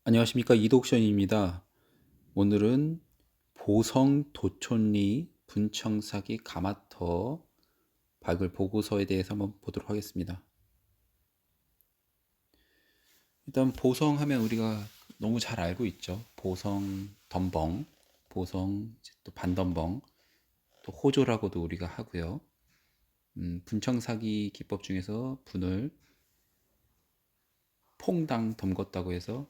안녕하십니까, 이독션입니다. 오늘은 보성 도촌리 분청사기 가마터 발굴 보고서에 대해서 한번 보도록 하겠습니다. 일단 보성하면 우리가 너무 잘 알고 있죠. 보성 덤벙, 보성 또 반덤벙, 또 호조라고도 우리가 하고요. 분청사기 기법 중에서 분을 퐁당 담갔다고 해서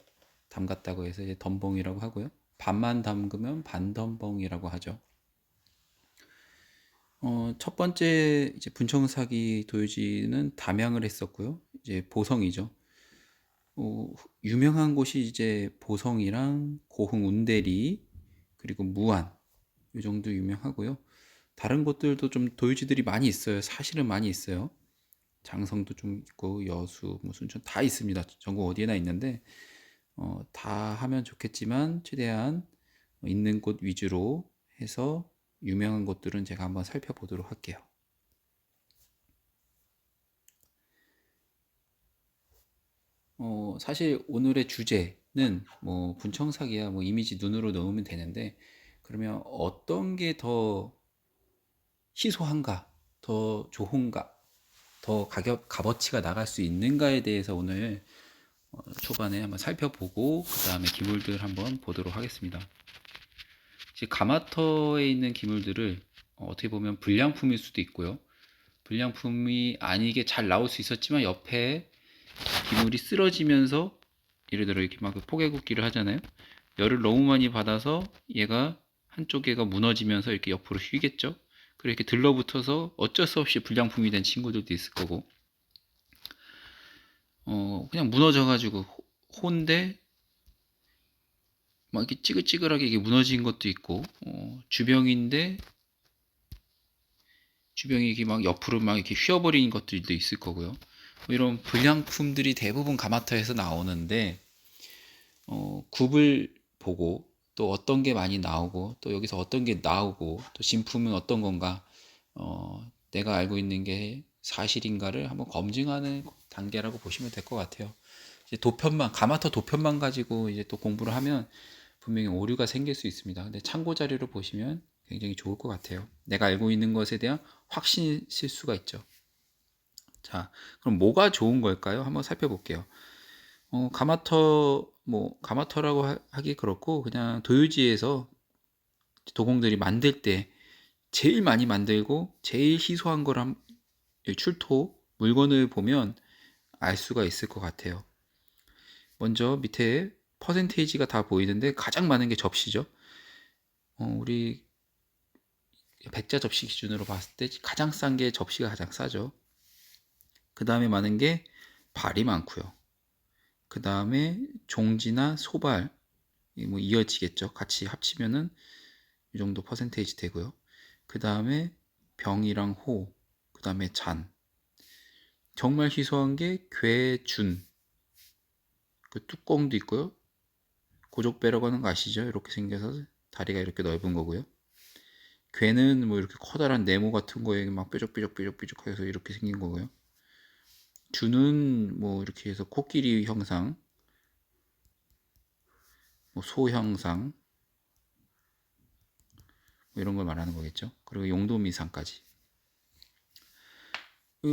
이제 덤벙이라고 하고요. 반만 담그면 반덤벙이라고 하죠. 첫 번째 이제 분청사기 도유지는 담양을 했었고요. 이제 보성이죠. 유명한 곳이 이제 보성이랑 고흥 운대리 그리고 무안 이 정도 유명하고요. 다른 곳들도 좀 도유지들이 많이 있어요. 사실은 많이 있어요. 장성도 좀 있고 여수, 뭐 순천 다 있습니다. 전국 어디에나 있는데 다 하면 좋겠지만 최대한 있는 곳 위주로 해서 유명한 곳들은 제가 한번 살펴보도록 할게요. 사실 오늘의 주제는 뭐 분청사기야 뭐 이미지 눈으로 넣으면 되는데 그러면 어떤 게 더 희소한가, 더 좋은가, 더 가격 값어치가 나갈 수 있는가에 대해서 오늘 초반에 한번 살펴보고 그 다음에 기물들 한번 보도록 하겠습니다. 가마터에 있는 기물들을 어떻게 보면 불량품일 수도 있고요. 불량품이 아니게 잘 나올 수 있었지만 옆에 기물이 쓰러지면서 예를 들어 이렇게 막 포개굽기를 하잖아요. 열을 너무 많이 받아서 얘가 한쪽에가 무너지면서 이렇게 옆으로 휘겠죠. 그리고 이렇게 들러붙어서 어쩔 수 없이 불량품이 된 친구들도 있을 거고, 그냥 무너져가지고 혼데 막 이렇게 찌글찌글하게 이게 무너진 것도 있고, 주병인데 주병이 이렇게 막 옆으로 막 이렇게 휘어버린 것들도 있을 거고요. 뭐 이런 불량품들이 대부분 가마터에서 나오는데 굽을 보고 또 어떤 게 많이 나오고 또 여기서 어떤 게 나오고 또 진품은 어떤 건가 내가 알고 있는 게 사실인가를 한번 검증하는 단계라고 보시면 될 것 같아요. 이제 도편만 가마터 도편만 가지고 이제 또 공부를 하면 분명히 오류가 생길 수 있습니다. 근데 참고 자료를 보시면 굉장히 좋을 것 같아요. 내가 알고 있는 것에 대한 확신 실수가 있죠. 자, 그럼 뭐가 좋은 걸까요? 한번 살펴볼게요. 가마터라고 하기 그렇고 그냥 도유지에서 도공들이 만들 때 제일 많이 만들고 제일 희소한 거를 출토 물건을 보면 알 수가 있을 것 같아요. 먼저 밑에 퍼센테이지가 다 보이는데 가장 많은 게 접시죠. 우리 백자 접시 기준으로 봤을 때 가장 싼 게 접시가 가장 싸죠. 그 다음에 많은 게 발이 많고요. 그 다음에 종지나 소발 뭐 이어지겠죠. 같이 합치면은 이 정도 퍼센테이지 되고요. 그 다음에 병이랑 호, 그 다음에 잔. 정말 희소한 게 괴준. 그 뚜껑도 있고요. 고족배라고 하는 거 아시죠? 이렇게 생겨서 다리가 이렇게 넓은 거고요. 괴는 뭐 이렇게 커다란 네모 같은 거에 막 뾰족뾰족해서 이렇게 생긴 거고요. 주는 뭐 이렇게 해서 코끼리 형상, 뭐 소 형상, 뭐 이런 걸 말하는 거겠죠. 그리고 용도미상까지.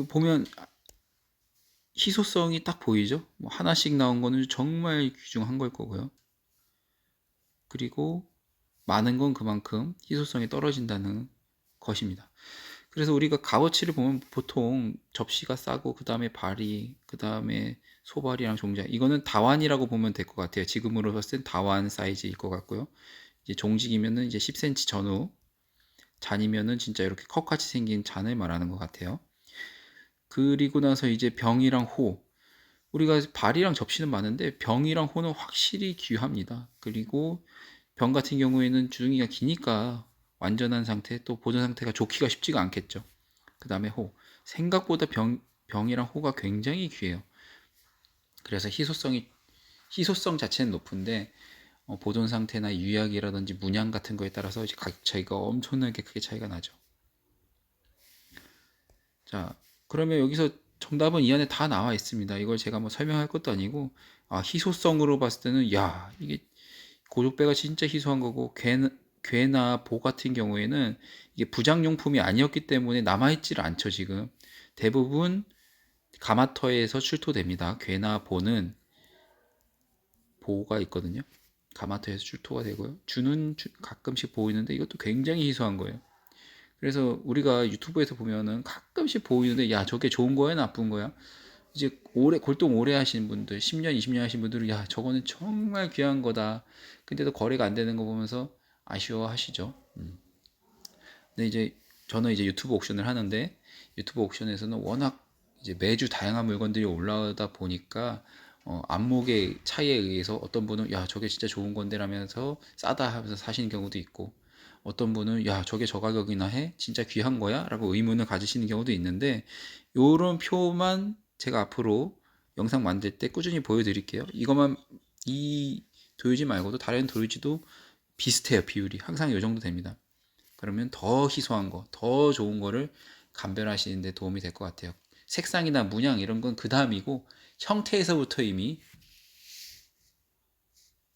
보면 희소성이 딱 보이죠? 뭐 하나씩 나온 거는 정말 귀중한 걸 거고요. 그리고 많은 건 그만큼 희소성이 떨어진다는 것입니다. 그래서 우리가 값어치를 보면 보통 접시가 싸고 그 다음에 발이 그 다음에 소발이랑 종자 이거는 다완이라고 보면 될 것 같아요. 지금으로 봤을 땐 다완 사이즈일 것 같고요. 이제 종직이면은 이제 10cm 전후, 잔이면은 진짜 이렇게 컵같이 생긴 잔을 말하는 것 같아요. 그리고 나서 이제 병이랑 호, 우리가 발이랑 접시는 많은데 병이랑 호는 확실히 귀합니다. 그리고 병 같은 경우에는 주둥이가 기니까 완전한 상태 또 보존 상태가 좋기가 쉽지가 않겠죠. 그 다음에 호, 생각보다 병이랑 호가 굉장히 귀해요. 그래서 희소성 자체는 높은데 보존 상태나 유약이라든지 문양 같은 거에 따라서 이제 가격 차이가 엄청나게 크게 차이가 나죠. 자, 그러면 여기서 정답은 이 안에 다 나와 있습니다. 이걸 제가 뭐 설명할 것도 아니고 희소성으로 봤을 때는 야, 이게 고족배가 진짜 희소한 거고, 괴나 보 같은 경우에는 이게 부장용품이 아니었기 때문에 남아있질 않죠, 지금. 대부분 가마터에서 출토됩니다. 괴나 보는 보가 있거든요. 가마터에서 출토가 되고요. 주는 가끔씩 보이는데 이것도 굉장히 희소한 거예요. 그래서 우리가 유튜브에서 보면은 가끔씩 보이는데 야, 저게 좋은 거야, 나쁜 거야? 이제 골동 오래 하신 분들, 10년, 20년 하신 분들은 야, 저거는 정말 귀한 거다. 근데도 거래가 안 되는 거 보면서 아쉬워하시죠. 근데 이제 저는 이제 유튜브 옥션을 하는데, 유튜브 옥션에서는 워낙 이제 매주 다양한 물건들이 올라오다 보니까 안목의 차이에 의해서 어떤 분은 야, 저게 진짜 좋은 건데라면서 싸다 하면서 사시는 경우도 있고, 어떤 분은 야, 저게 저 가격이나 해? 진짜 귀한 거야? 라고 의문을 가지시는 경우도 있는데, 요런 표만 제가 앞으로 영상 만들 때 꾸준히 보여드릴게요. 이것만, 이 도유지 말고도 다른 도유지도 비슷해요. 비율이 항상 이 정도 됩니다. 그러면 더 희소한 거, 더 좋은 거를 감별하시는 데 도움이 될 것 같아요. 색상이나 문양 이런 건 그 다음이고, 형태에서부터 이미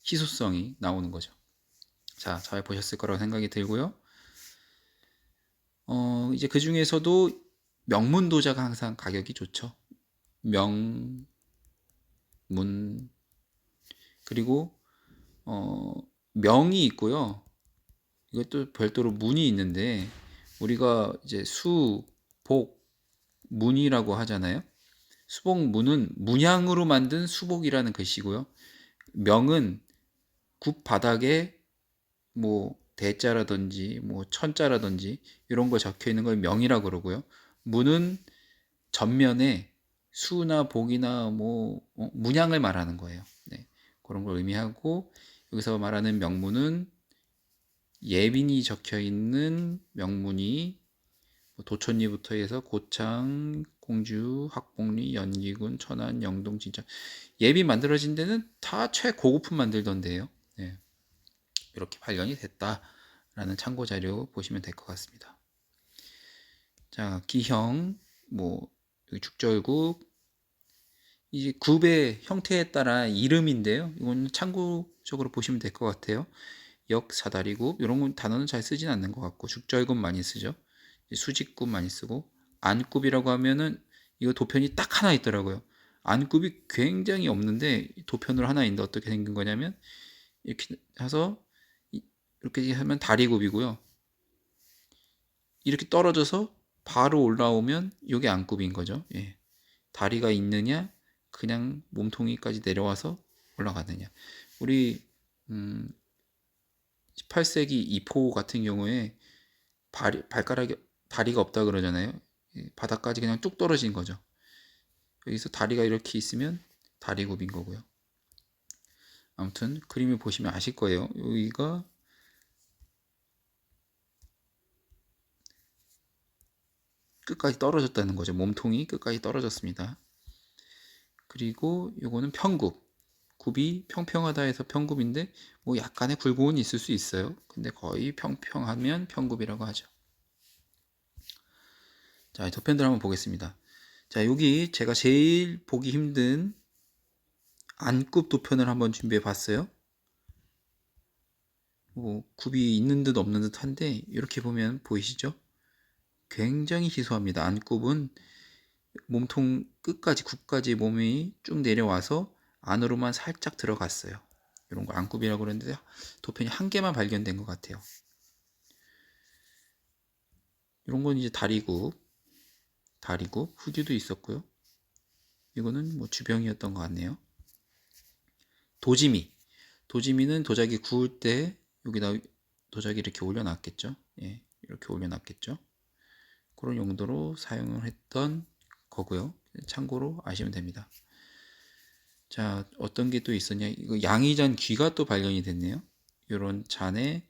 희소성이 나오는 거죠. 자, 잘 보셨을 거라고 생각이 들고요. 이제 그 중에서도 명문 도자가 항상 가격이 좋죠. 명문. 그리고 명이 있고요. 이것도 별도로 문이 있는데, 우리가 이제 수, 복, 문이라고 하잖아요. 수복문은 문양으로 만든 수복이라는 글씨고요. 명은 굽 바닥에 뭐 대자라든지 뭐 천자라든지 이런 거 적혀 있는 걸 명이라고 그러고요. 문은 전면에 수나 복이나 뭐 문양을 말하는 거예요. 네, 그런 걸 의미하고, 여기서 말하는 명문은 예빈이 적혀 있는 명문이 도천리부터 해서 고창, 공주, 학봉리, 연기군, 천안, 영동, 진천, 예비 만들어진 데는 다 최고급품 만들던데요. 네, 이렇게 발견이 됐다라는 참고 자료 보시면 될 것 같습니다. 자, 기형, 뭐 죽절굽, 이 굽의 형태에 따라 이름인데요. 이건 참고적으로 보시면 될 것 같아요. 역사다리굽, 이런 건 단어는 잘 쓰진 않는 것 같고, 죽절굽 많이 쓰죠. 수직굽 많이 쓰고, 안굽이라고 하면은 이거 도편이 딱 하나 있더라고요. 안굽이 굉장히 없는데 도편으로 하나 있는데 어떻게 생긴 거냐면, 이렇게 해서 이렇게 하면 다리굽이고요. 이렇게 떨어져서 바로 올라오면 이게 안굽인 거죠. 예. 다리가 있느냐, 그냥 몸통이까지 내려와서 올라가느냐. 우리 18세기 이포 같은 경우에 발가락이, 다리가 없다 그러잖아요. 바닥까지 그냥 뚝 떨어진 거죠. 여기서 다리가 이렇게 있으면 다리굽인 거고요. 아무튼 그림을 보시면 아실 거예요. 여기가 끝까지 떨어졌다는 거죠. 몸통이 끝까지 떨어졌습니다. 그리고 요거는 평굽. 굽이 평평하다 해서 평굽인데 뭐 약간의 굴곡은 있을 수 있어요. 근데 거의 평평하면 평굽이라고 하죠. 자, 도편들 한번 보겠습니다. 자, 여기 제가 제일 보기 힘든 안굽 도편을 한번 준비해 봤어요. 뭐 굽이 있는 듯 없는 듯 한데 이렇게 보면 보이시죠? 굉장히 희소합니다. 안굽은 몸통 끝까지, 굽까지 몸이 쭉 내려와서 안으로만 살짝 들어갔어요. 이런 거 안굽이라고 그러는데 도편이 한 개만 발견된 것 같아요. 이런 건 이제 다리굽, 후디도 있었고요. 이거는 뭐 주병이었던 것 같네요. 도지미는 도자기 구울 때 여기다 도자기 이렇게 올려놨겠죠. 예, 이렇게 올려놨겠죠. 그런 용도로 사용을 했던 거고요. 참고로 아시면 됩니다. 자, 어떤 게 또 있었냐? 이거 양이잔 귀가 또 발견이 됐네요. 이런 잔에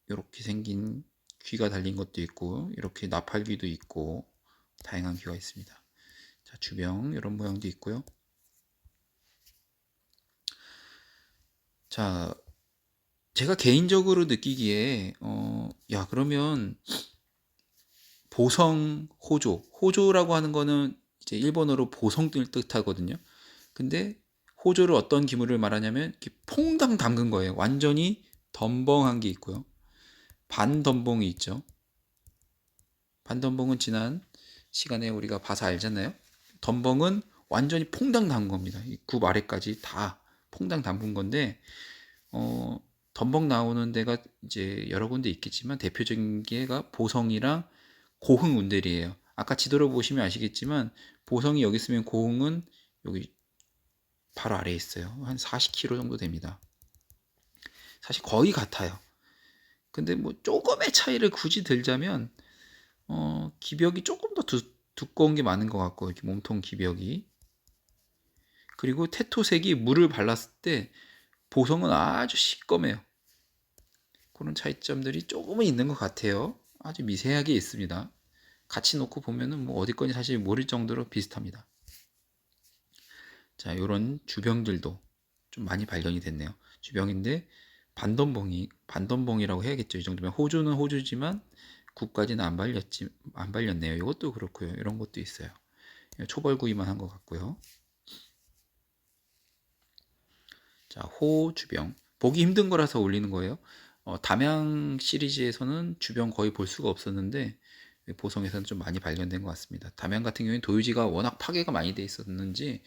이렇게 생긴 귀가 달린 것도 있고, 이렇게 나팔귀도 있고, 다양한 귀가 있습니다. 자, 주병 이런 모양도 있고요. 자, 제가 개인적으로 느끼기에 야, 그러면 보성 호조라고 하는 거는 이제 일본어로 보성을 뜻하거든요. 근데 호조를 어떤 기물을 말하냐면 이렇게 퐁당 담근 거예요. 완전히 덤벙한 게 있고요. 반덤벙이 있죠. 반덤벙은 지난 시간에 우리가 봐서 알잖아요. 덤벙은 완전히 퐁당 담근 겁니다. 이 굽 아래까지 다 퐁당 담근 건데 어, 덤벙 나오는 데가 이제 여러 군데 있겠지만 대표적인 게가 보성이랑 고흥 운들이에요. 아까 지도를 보시면 아시겠지만 보성이 여기 있으면 고흥은 여기 바로 아래에 있어요. 한 40km 정도 됩니다. 사실 거의 같아요. 근데 뭐 조금의 차이를 굳이 들자면 기벽이 조금 더 두꺼운 게 많은 것 같고 이렇게 몸통 기벽이 그리고 테토색이 물을 발랐을 때 보성은 아주 시꺼매요. 그런 차이점들이 조금은 있는 것 같아요. 아주 미세하게 있습니다. 같이 놓고 보면은 뭐 어디 건지 사실 모를 정도로 비슷합니다. 자, 이런 주병들도 좀 많이 발견이 됐네요. 주병인데 반덤봉이라고 해야겠죠. 이 정도면 호주는 호주지만 국까지는 안 발렸네요. 이것도 그렇고요. 이런 것도 있어요. 초벌구이만 한 것 같고요. 자, 호주병 보기 힘든 거라서 올리는 거예요. 담양 시리즈에서는 주병 거의 볼 수가 없었는데 보성에서는 좀 많이 발견된 것 같습니다. 담양 같은 경우에는 도유지가 워낙 파괴가 많이 돼 있었는지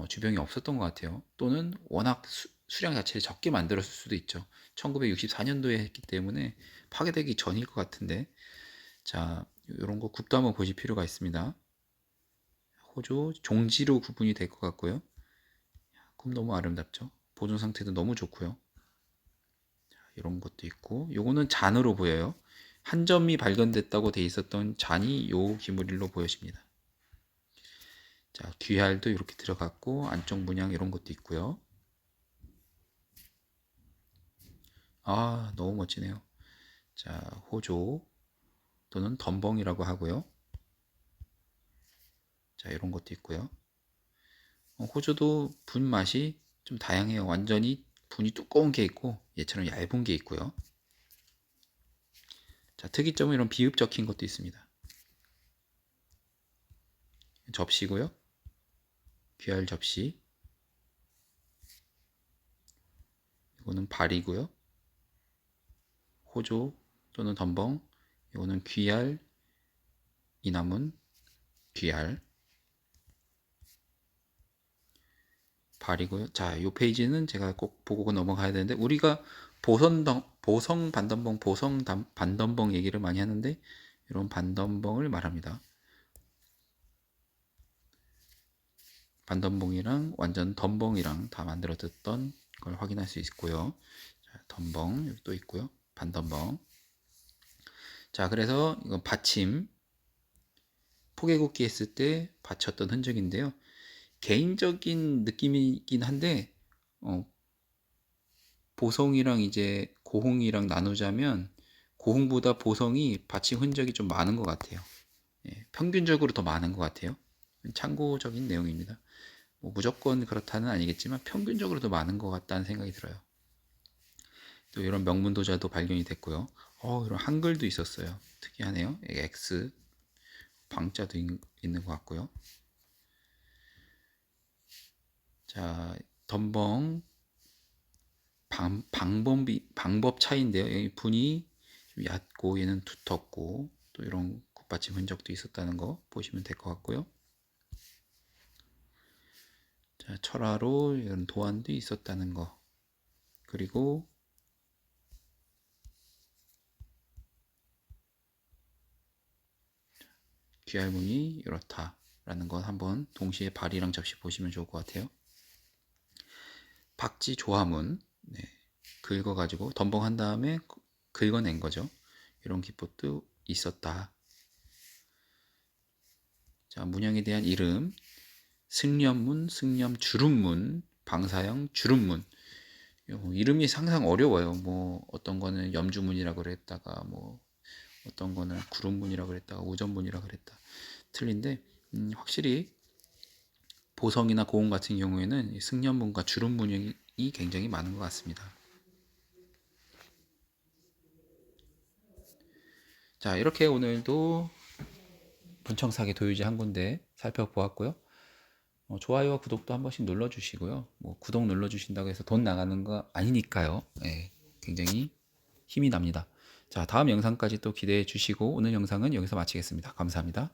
주병이 없었던 것 같아요. 또는 워낙 수량 자체를 적게 만들었을 수도 있죠. 1964년도에 했기 때문에 파괴되기 전일 것 같은데 자 이런 거 굽도 한번 보실 필요가 있습니다. 호조 종지로 구분이 될 것 같고요. 굽 너무 아름답죠. 보존 상태도 너무 좋고요. 자, 이런 것도 있고 요거는 잔으로 보여요. 한 점이 발견됐다고 돼 있었던 잔이 요 기물일로 보여집니다. 자, 귀알도 이렇게 들어갔고 안쪽 문양 이런 것도 있고요. 아, 너무 멋지네요. 자, 호조 또는 덤벙이라고 하고요. 자, 이런 것도 있고요. 호조도 분 맛이 좀 다양해요. 완전히 분이 두꺼운 게 있고 얘처럼 얇은 게 있고요. 자, 특이점은 이런 비읍 적힌 것도 있습니다. 접시고요. 귀할 접시. 이거는 발이고요. 호조 또는 덤벙. 이거는 귀알, 이남은 귀알. 발이고요. 자, 이 페이지는 제가 꼭 보고 넘어가야 되는데 우리가 보성 반덤벙, 반덤벙 얘기를 많이 하는데 이런 반덤벙을 말합니다. 반덤벙이랑 완전 덤벙이랑 다 만들어졌던 걸 확인할 수 있고요. 자, 덤벙 여기 또 있고요. 반덤벙. 자, 그래서 이건 받침 포개굽기 했을 때 받쳤던 흔적인데요. 개인적인 느낌이긴 한데 보성이랑 이제 고흥이랑 나누자면 고흥보다 보성이 받침 흔적이 좀 많은 것 같아요. 예, 평균적으로 더 많은 것 같아요. 참고적인 내용입니다. 뭐 무조건 그렇다는 아니겠지만 평균적으로 더 많은 것 같다는 생각이 들어요. 또 이런 명문도자도 발견이 됐고요. 이런 한글도 있었어요. 특이하네요. X 방자도 있는 것 같고요. 자, 덤벙 방법 차이인데요. 여기 분이 좀 얕고 얘는 두텁고 또 이런 굿받침 흔적도 있었다는 거 보시면 될 것 같고요. 자, 철화로 이런 도안도 있었다는 거 그리고 귀알문이 이렇다라는 건 한번 동시에 발이랑 접시 보시면 좋을 것 같아요. 박지 조화문 네, 긁어가지고 덤벙한 다음에 긁어낸 거죠. 이런 기법도 있었다. 자, 문양에 대한 이름 승렴문, 승렴주름문, 방사형 주름문. 이름이 상상 어려워요. 뭐 어떤 거는 염주문이라고 그랬다가 뭐 어떤 거는 구름문이라고 그랬다가 오전문이라고 그랬다. 틀린데 확실히 보성이나 고흥 같은 경우에는 승렴문과 주름문이 굉장히 많은 것 같습니다. 자, 이렇게 오늘도 분청사계 도유지 한 군데 살펴보았고요. 좋아요와 구독도 한 번씩 눌러주시고요. 뭐 구독 눌러주신다고 해서 돈 나가는 거 아니니까요. 예, 굉장히 힘이 납니다. 자, 다음 영상까지 또 기대해 주시고 오늘 영상은 여기서 마치겠습니다. 감사합니다.